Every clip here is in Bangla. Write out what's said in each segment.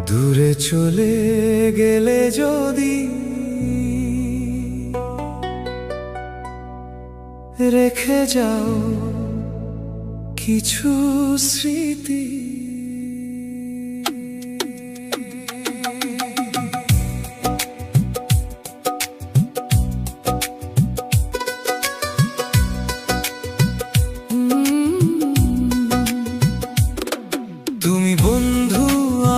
দূরে চলে গেলে যদি রেখে যাও কিছু স্মৃতি। তুমি বন্ধু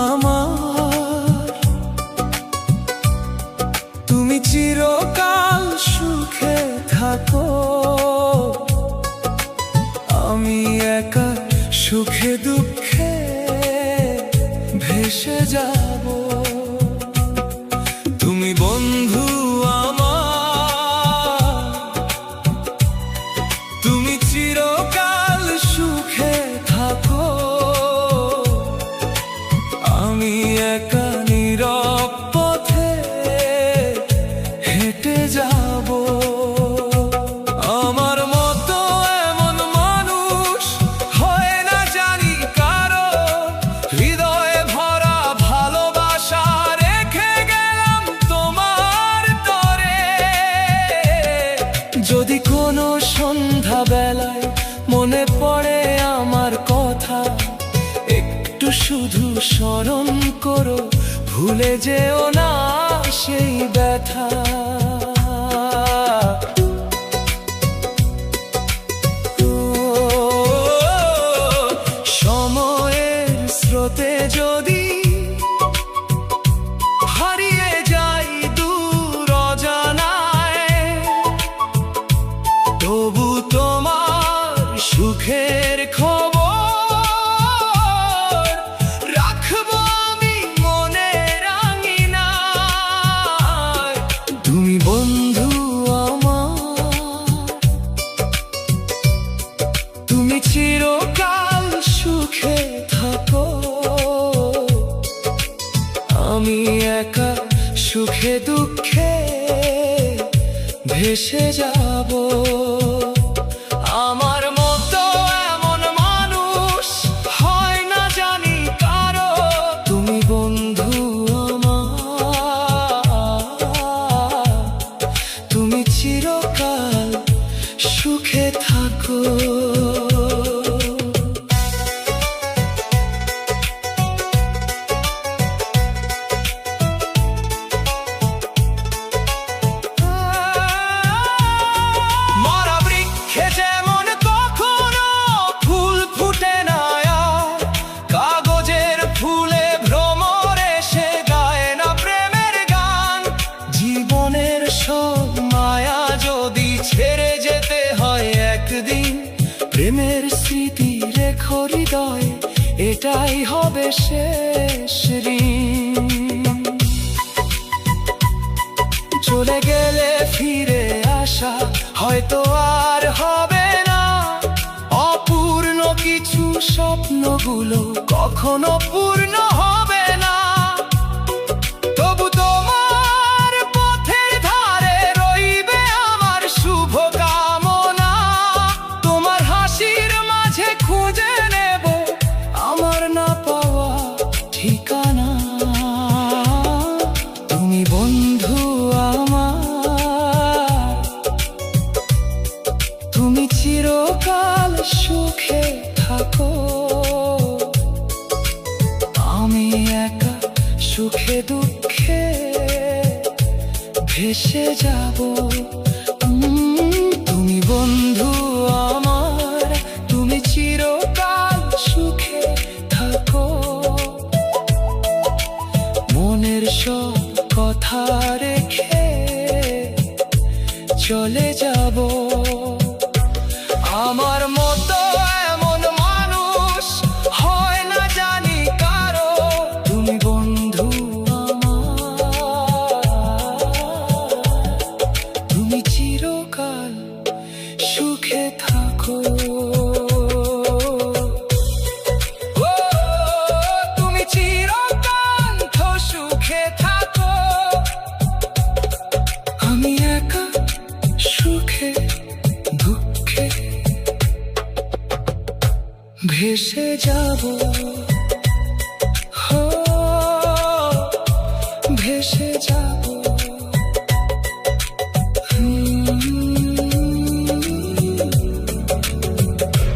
আমার, তুমি চিরকাল সুখে থাকো, আমি একা সুখে দুঃখে ভেসে যাব। তুমি বন্ধু আমার, তুমি চিরকাল সুখে থাকো, আমি একা নীরব পথে হেঁটে যাব। আমার মতো এমন মানুষ হয় না জানি কারো, হৃদয়ে ভরা ভালোবাসা রেখে গেলাম তোমার তরে। যদি কোনো সন্ধ্যা বেলায় মনে পড়ে আমার কথা, একটু শুধু স্মরণ করো, ভুলে যেও না সেই ব্যথা। সময়ের স্রোতে যদি হারিয়ে যাই দূর অজানায়, তবু তোমার সুখের খবর রাখবো আমি মনের আঙিনায়। তুমি বন্ধু আমার, তুমি চিরকাল সুখে থাকো, আমি একা সুখে দুঃখে ভেসে যাব। আমার মতো এমন মানুষ হয় না জানি কারো, তুমি বন্ধু আমার, তুমি চিরকাল সুখে থাকো। মরা বৃক্ষে যেমন কখনো ফুল ফুটে না, আর কাগজের ফুলে ভ্রমর এসে গায় না প্রেমের গান। জীবনের সব মায়া যদি ছেড়ে যেতে হয় একদিন, প্রেমের স্মৃতি রেখো হৃদয়ে, এটাই হবে শেষ ঋণ। চলে গেলে ফিরে আসা হয়তো আর হবে না, অপূর্ণ কিছু স্বপ্নগুলো কখনো পূর্ণ হবে না। তবু তোমার পথের ধারে রইবে আমার শুভ কামনা, তোমার হাসির মাঝে খুঁজে নেব আমার না পাওয়া ঠিকানা। তুমি বন্ধু আমার, তুমি চিরকাল সুখে থাকো, আমি একা সুখে দুঃখে ভেসে যাব। তুমি বন্ধু আমার, তুমি চিরকাল সুখে থাকো, মনের সব কথা রেখে চলে যাব। আমার মতো এমন মানুষ হয় না জানি কারো, তুমি বন্ধু আমার, তুমি চিরকাল সুখে থাকো। তুমি চিরকাল সুখে থাকো, আমি একা সুখে দুঃখে ভেসে যাব। ভেসে যাব